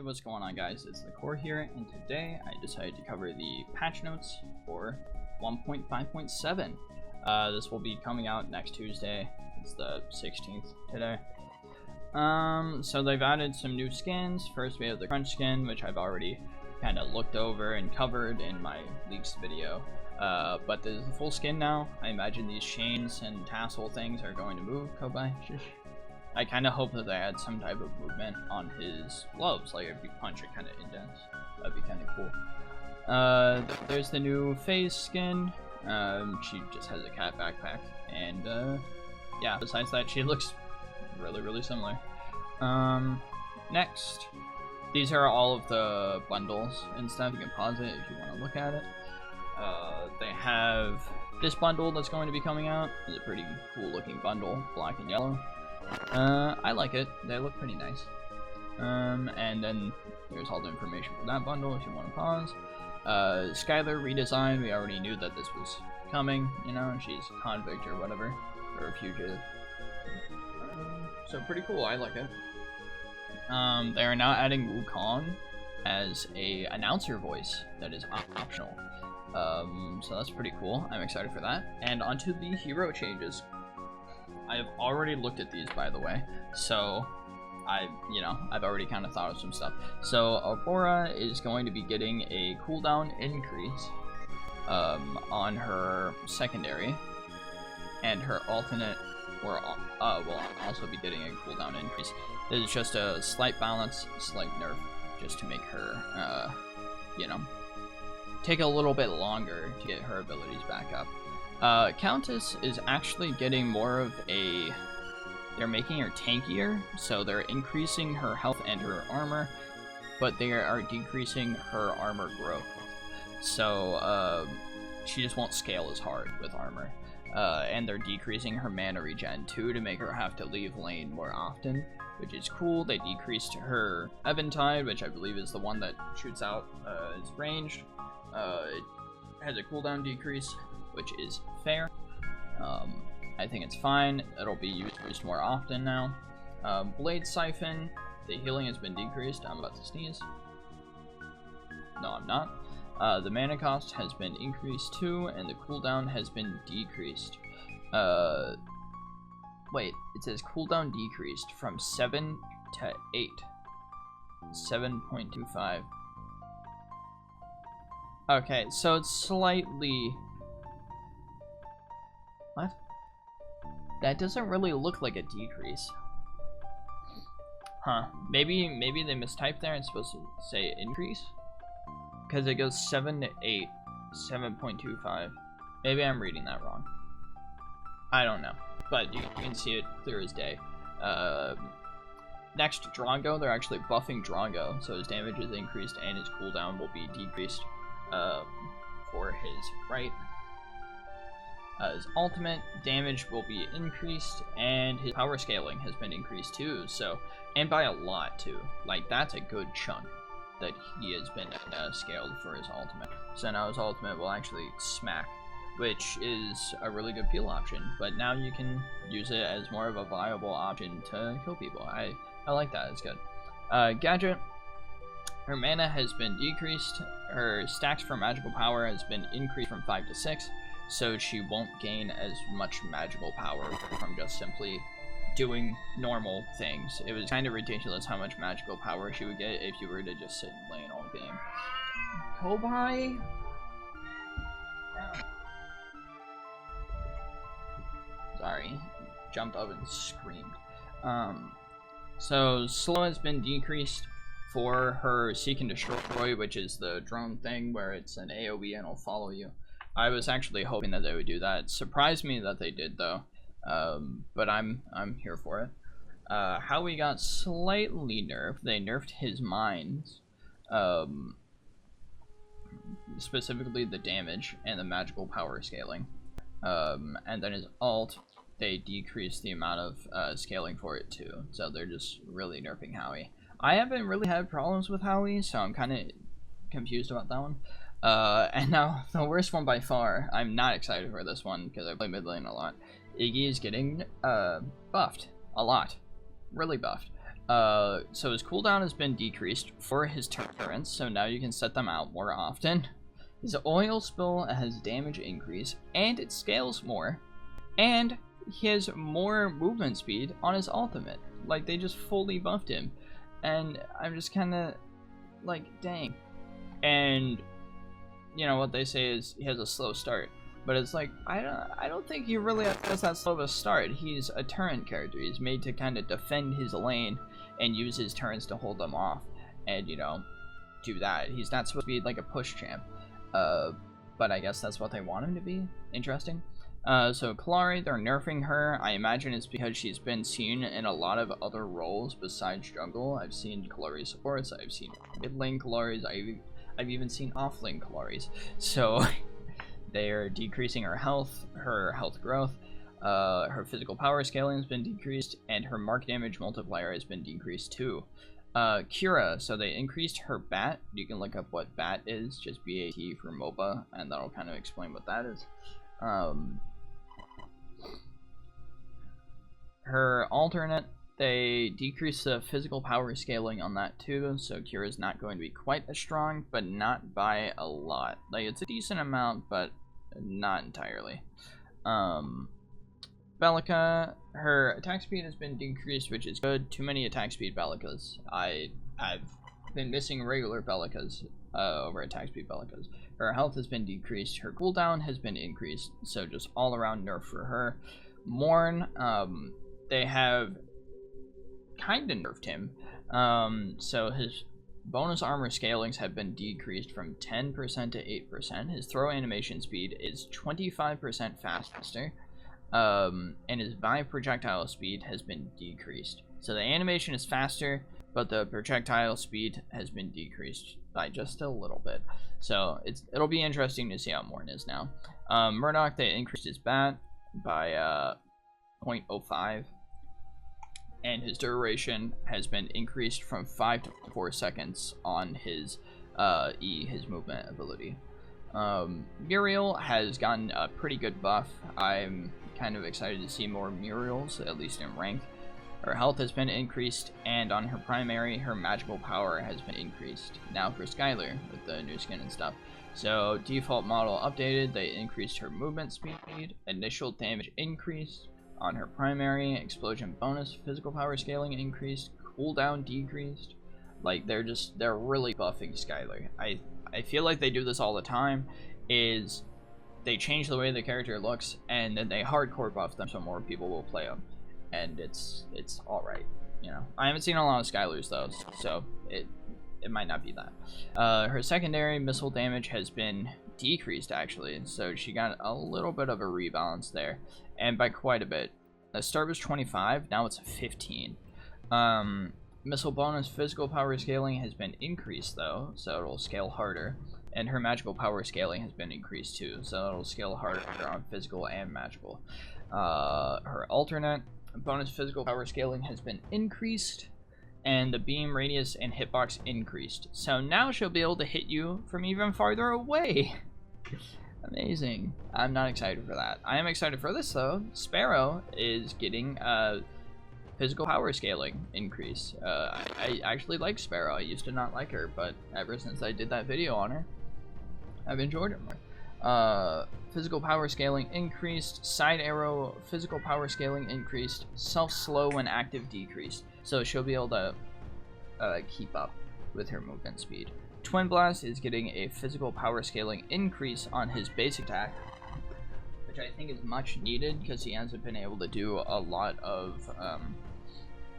what's going on, guys? It's the Core here, and today I decided to cover the patch notes for 1.5.7. This will be coming out next Tuesday. It's the 16th today. So they've added some new skins. First we have the Crunch skin, which I've already kind of looked over and covered in my leaks video. But there's the full skin now. I imagine these chains and tassel things are going to move. Kobai, shush. I kind of hope that they add some type of movement on his gloves, like if you punch it kind of indents. That'd be kind of cool. There's the new Phase skin. She just has a cat backpack, and yeah, besides that, she looks really similar. Next, these are all of the bundles and stuff. You can pause it if you want to look at it. They have this bundle that's going to be coming out. It's a pretty cool looking bundle, black and yellow. I like it. They look pretty nice. And then there's all the information for that bundle if you want to pause. Skylar redesign. We already knew that this was coming. You know, she's a convict or whatever, or a fugitive. So pretty cool. I like it. They are now adding Wukong as a announcer voice that is optional. So that's pretty cool. I'm excited for that. And onto the hero changes. I have already looked at these, by the way, so I've already kind of thought of some stuff. So Aurora is going to be getting a cooldown increase on her secondary, and her alternate will also be getting a cooldown increase. It is just a slight balance, slight nerf, just to make her, take a little bit longer to get her abilities back up. Countess is actually getting more of a... They're making her tankier, so they're increasing her health and her armor, but they are decreasing her armor growth. So, she just won't scale as hard with armor. And they're decreasing her mana regen too to make her have to leave lane more often, which is cool. They decreased her Eventide, which I believe is the one that shoots out is ranged. It has a cooldown decrease, which is fair. I think it's fine. It'll be used more often now. Blade Siphon, the healing has been decreased. I'm about to sneeze. No, I'm not. The mana cost has been increased too, and the cooldown has been decreased. Wait, it says cooldown decreased from 7 to 8. 7.25. Okay, so it's slightly... What? That doesn't really look like a decrease. Huh. Maybe they mistyped there. It's supposed to say increase. Because it goes 7 to 8. 7.25. Maybe I'm reading that wrong. I don't know. But you can see it clear as day. Next, Drongo. They're actually buffing Drongo. So his damage is increased and his cooldown will be decreased for his right. His ultimate damage will be increased, and his power scaling has been increased too, so, and by a lot too. Like, that's a good chunk that he has been scaled for his ultimate. So now his ultimate will actually smack, which is a really good peel option, but now you can use it as more of a viable option to kill people. I like that. It's good. Gadget. Her mana has been decreased. Her stacks for magical power has been increased from 5 to 6. So she won't gain as much magical power from just simply doing normal things. It was kind of ridiculous how much magical power she would get if you were to just sit and play an all game. Kobai? Sorry. Jumped up and screamed. So slow has been decreased for her Seek and Destroy, which is the drone thing where it's an AoE and it'll follow you. I was actually hoping that they would do that. It surprised me that they did though, but I'm here for it. Howie got slightly nerfed. They nerfed his mines, specifically the damage and the magical power scaling. And then his ult, they decreased the amount of scaling for it too. So they're just really nerfing Howie. I haven't really had problems with Howie, so I'm kind of confused about that one. And now, the worst one by far, I'm not excited for this one because I play mid lane a lot. Iggy is getting buffed a lot. Really buffed. So his cooldown has been decreased for his turrets, so now you can set them out more often. His oil spill has damage increase, and it scales more. And he has more movement speed on his ultimate. Like, they just fully buffed him. And I'm just kind of like, dang. And, you know, what they say is he has a slow start. But it's like, I don't think he really has that slow of a start. He's a turret character. He's made to kind of defend his lane and use his turrets to hold them off. And, you know, do that. He's not supposed to be like a push champ. But I guess that's what they want him to be. Interesting. So Kalari, they're nerfing her. I imagine it's because she's been seen in a lot of other roles besides jungle. I've seen Kalari supports. I've seen mid lane Kalaris. I've even seen off lane Kalaris. So they are decreasing her health growth. Her physical power scaling has been decreased, and her mark damage multiplier has been decreased too. Kira, so they increased her bat. You can look up what bat is, just BAT for MOBA, and that'll kind of explain what that is. Her alternate, they decreased the physical power scaling on that too, so Kira's not going to be quite as strong, but not by a lot. Like, it's a decent amount, but not entirely. Belica, her attack speed has been decreased, which is good. Too many attack speed Belicas. I've been missing regular Belicas over attack speed Belicas. Her health has been decreased. Her cooldown has been increased. So just all around nerf for her. Morn, they have kind of nerfed him. So his bonus armor scalings have been decreased from 10% to 8%. His throw animation speed is 25% faster. And his vibe projectile speed has been decreased. So the animation is faster, but the projectile speed has been decreased by just a little bit. So it'll be interesting to see how Morn is now. Murdoch, they increased his bat by 0.05, and his duration has been increased from 5 to 4 seconds on his his movement ability. Muriel has gotten a pretty good buff. I'm kind of excited to see more Muriels, at least in rank. Her health has been increased, and on her primary, her magical power has been increased. Now for Skylar, with the new skin and stuff. So, default model updated, they increased her movement speed, initial damage increased on her primary, explosion bonus, physical power scaling increased, cooldown decreased. Like, they're really buffing Skylar. I feel like they do this all the time, is they change the way the character looks, and then they hardcore buff them so more people will play them. And it's alright, you know. I haven't seen a lot of Skylars though, so it might not be that. Her secondary missile damage has been decreased actually, so she got a little bit of a rebalance there, and by quite a bit. The start was 25, now it's 15. Missile bonus physical power scaling has been increased though, so it'll scale harder. And her magical power scaling has been increased too, so it'll scale harder on physical and magical. Her alternate bonus physical power scaling has been increased, and the beam radius and hitbox increased. So now she'll be able to hit you from even farther away. Amazing. I'm not excited for that. I am excited for this though. Sparrow is getting physical power scaling increase. I actually like Sparrow. I used to not like her, but ever since I did that video on her, I've enjoyed her more. Physical power scaling increased, side arrow physical power scaling increased, self slow when active decreased. So she'll be able to keep up with her movement speed. Twin Blast is getting a physical power scaling increase on his basic attack, which I think is much needed because he hasn't been able to do a lot of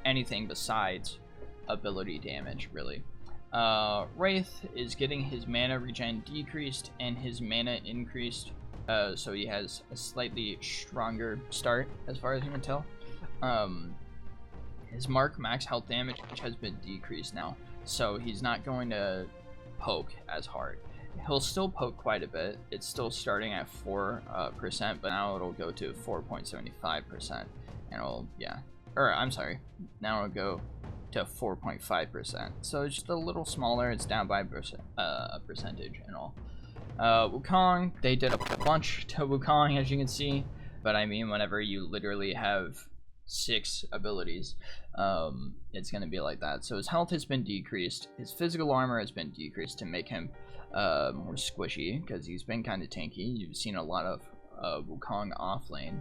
anything besides ability damage, really. Wraith is getting his mana regen decreased and his mana increased, so he has a slightly stronger start as far as you can tell. His mark max health damage has been decreased now, so he's not going to poke as hard. He'll still poke quite a bit. It's still starting at 4%, but now it'll go to 4.75%, and it'll, yeah, or I'm sorry, now it'll go to 4.5%. So it's just a little smaller. It's down by a percentage and all. Wukong, they did a bunch to Wukong, as you can see, but I mean, whenever you literally have 6 abilities, it's going to be like that. So his health has been decreased. His physical armor has been decreased to make him more squishy, because he's been kind of tanky. You've seen a lot of Wukong off lane.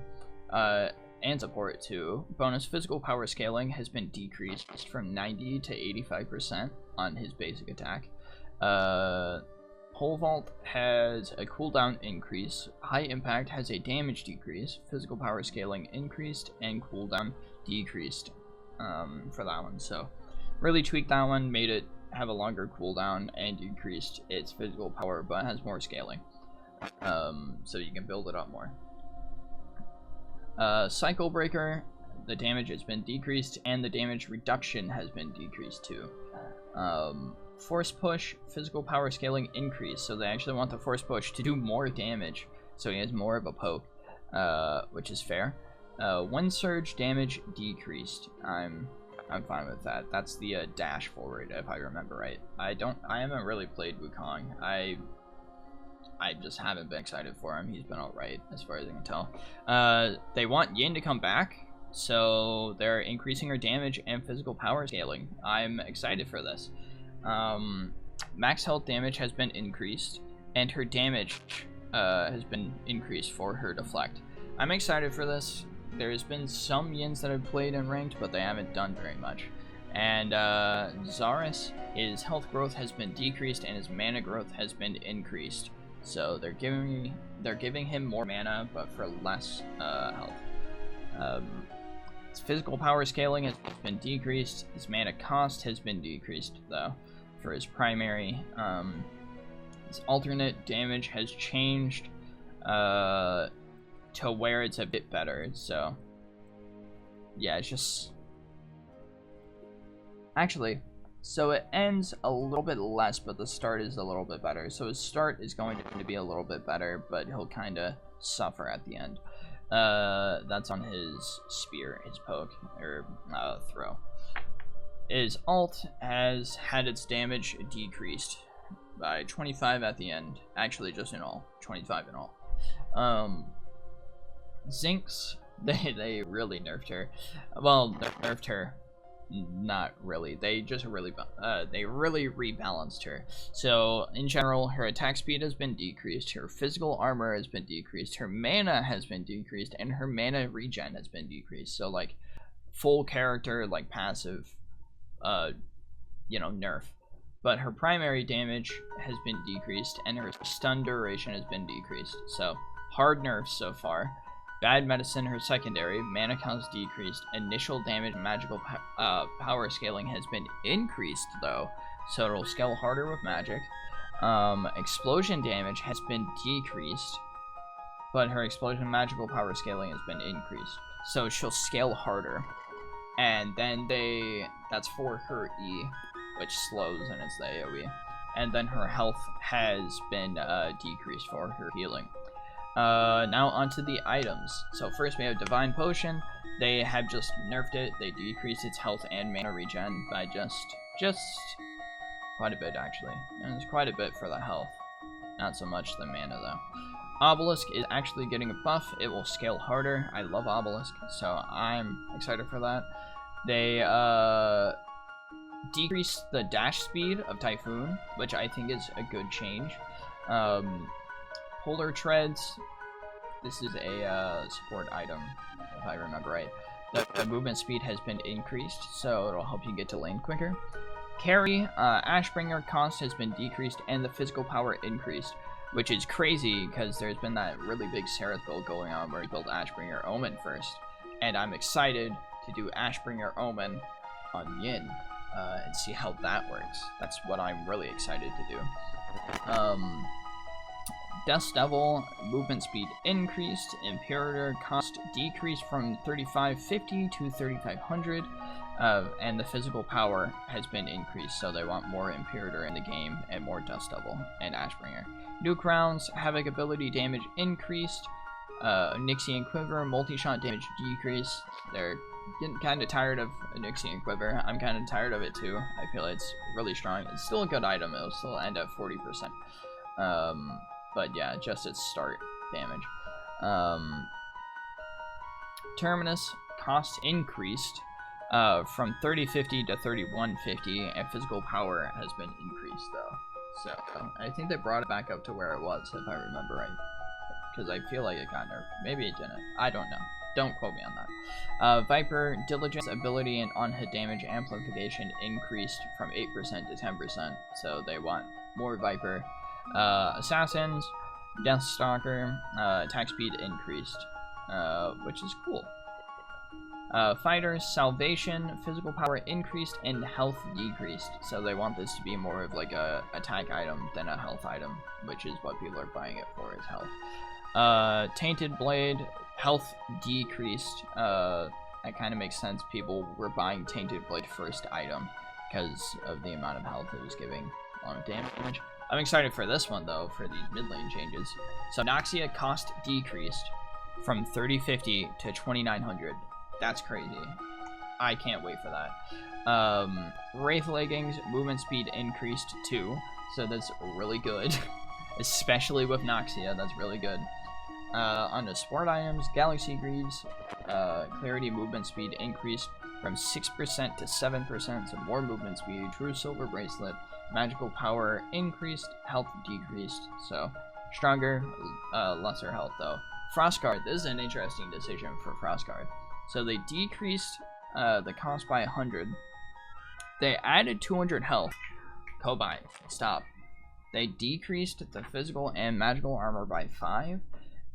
And support too. Bonus physical power scaling has been decreased from 90 to 85% on his basic attack. Pole Vault has a cooldown increase. High Impact has a damage decrease. Physical power scaling increased and cooldown decreased for that one. So really tweaked that one, made it have a longer cooldown and decreased its physical power, but has more scaling. So you can build it up more. Cycle Breaker, the damage has been decreased and the damage reduction has been decreased too. Force Push, physical power scaling increased, so they actually want the Force Push to do more damage, so he has more of a poke, which is fair. Wind Surge damage decreased. I'm fine with that. That's the dash forward, if I remember right. I haven't really played Wukong. I just haven't been excited for him. He's been alright, as far as I can tell. They want Yin to come back, so they're increasing her damage and physical power scaling. I'm excited for this. Max health damage has been increased, and her damage has been increased for her deflect. I'm excited for this. There's been some Yins that I've played and ranked, but they haven't done very much. And Zarus, his health growth has been decreased, and his mana growth has been increased. So they're giving him more mana, but for less health. His physical power scaling has been decreased. His mana cost has been decreased, though, for his primary. His alternate damage has changed to where it's a bit better. So yeah, it's just actually. So it ends a little bit less, but the start is a little bit better. So his start is going to be a little bit better, but he'll kind of suffer at the end. That's on his spear, his poke, or throw. His ult has had its damage decreased by 25 at the end. Actually, just in all. 25 in all. Zinx, they really nerfed her. Well, they nerfed her. Not really. They just really rebalanced her. So in general, her attack speed has been decreased, her physical armor has been decreased, her mana has been decreased, and her mana regen has been decreased. So like full character, like passive, you know, nerf. But her primary damage has been decreased, and her stun duration has been decreased. So hard nerfs so far. Bad Medicine, her secondary, mana cost decreased, initial damage, magical power scaling has been increased though, so it'll scale harder with magic. Explosion damage has been decreased, but her explosion magical power scaling has been increased, so she'll scale harder. And then that's for her E, which slows and it's the AoE. And then her health has been decreased for her healing. Now onto the items. So first we have Divine Potion. They have just nerfed it. They decreased its health and mana regen by just quite a bit actually. And it's quite a bit for the health. Not so much the mana though. Obelisk is actually getting a buff. It will scale harder. I love Obelisk, so I'm excited for that. They decreased the dash speed of Typhoon, which I think is a good change. Polar Treads, this is a support item, if I remember right. The movement speed has been increased, so it'll help you get to lane quicker. Carry, Ashbringer cost has been decreased, and the physical power increased, which is crazy, because there's been that really big Seraph build going on where you build Ashbringer Omen first. And I'm excited to do Ashbringer Omen on Yin, and see how that works. That's what I'm really excited to do. Dust Devil, movement speed increased, Imperator cost decreased from 3550 to 3500, and the physical power has been increased, so they want more Imperator in the game and more Dust Devil and Ashbringer. Nuke rounds, Havoc ability damage increased, Nixian Quiver, multi-shot damage decreased. They're getting kind of tired of Nixian Quiver. I'm kind of tired of it too. I feel it's really strong. It's still a good item. It'll still end at 40%. But yeah, just its start damage. Terminus, cost increased. from 3050 to 3150, and physical power has been increased though. So I think they brought it back up to where it was, if I remember right. Because I feel like it got nerfed. Maybe it didn't. I don't know. Don't quote me on that. Viper, Diligence, Ability, and on-hit damage amplification increased from 8% to 10%. So they want more Viper. Assassins, Deathstalker, attack speed increased, which is cool. Fighters, Salvation, physical power increased, and health decreased. So they want this to be more of like a attack item than a health item, which is what people are buying it for, is health. Tainted Blade, health decreased. That kind of makes sense. People were buying Tainted Blade first item because of the amount of health it was giving on damage. I'm excited for this one though, for these mid lane changes. So Noxia cost decreased from 3050 to 2900. That's crazy. I can't wait for that. Wraith Leggings, movement speed increased too, so that's really good. Especially with Noxia, that's really good. On the sport items, Galaxy Greaves, Clarity movement speed increased from 6% to 7%, so more movement speed. True Silver Bracelet, magical power increased, health decreased, so stronger, lesser health though. Frostguard, this is an interesting decision for Frostguard. So they decreased the cost by 100. They added 200 health. Kobai, stop. They decreased the physical and magical armor by 5,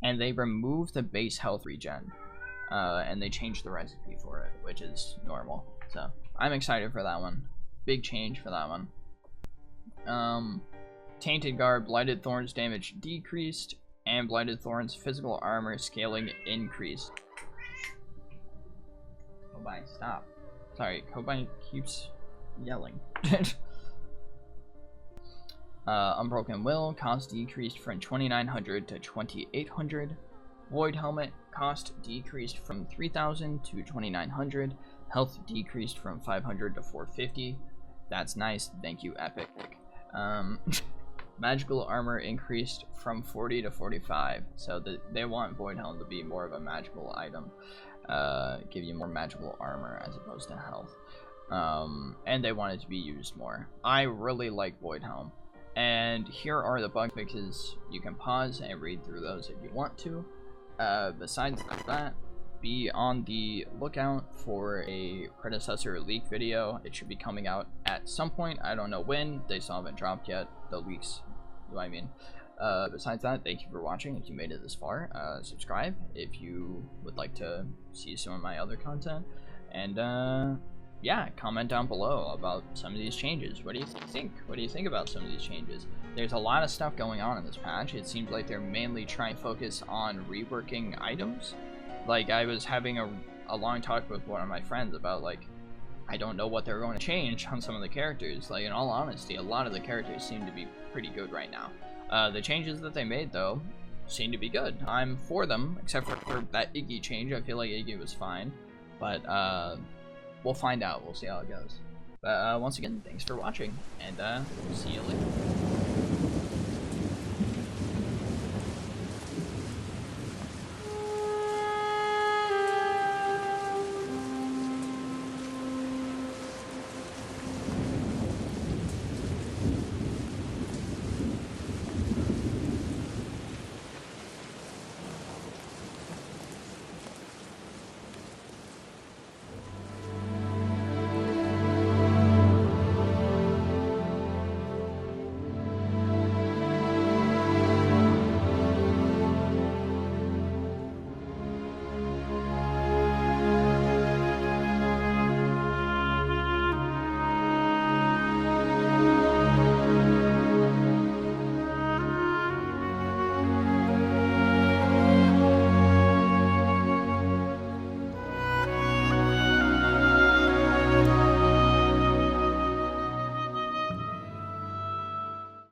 and they removed the base health regen. And they changed the recipe for it, which is normal. So I'm excited for that one. Big change for that one. Tainted Guard, Blighted Thorns damage decreased, and Blighted Thorns physical armor scaling increased. Kobai, stop. Sorry, Kobai keeps yelling. Unbroken Will, cost decreased from 2900 to 2800. Void Helmet, cost decreased from 3000 to 2900. Health decreased from 500 to 450. That's nice, thank you, Epic. Magical armor increased from 40 to 45, so they want Void Helm to be more of a magical item. Give you more magical armor as opposed to health. And they want it to be used more. I really like Void Helm. And here are the bug fixes. You can pause and read through those if you want to. Besides that, be on the lookout for a Predecessor leak video. It should be coming out at some point. I don't know when. They still haven't dropped yet. The leaks, I mean. Besides that, thank you for watching. If you made it this far, subscribe if you would like to see some of my other content. And yeah, comment down below about some of these changes. What do you think? What do you think about some of these changes? There's a lot of stuff going on in this patch. It seems like they're mainly trying to focus on reworking items. Like, I was having a long talk with one of my friends about, like, I don't know what they're going to change on some of the characters. Like, in all honesty, a lot of the characters seem to be pretty good right now. The changes that they made, though, seem to be good. I'm for them, except for that Iggy change. I feel like Iggy was fine. But, we'll find out. We'll see how it goes. But, once again, thanks for watching, and, we'll see you later.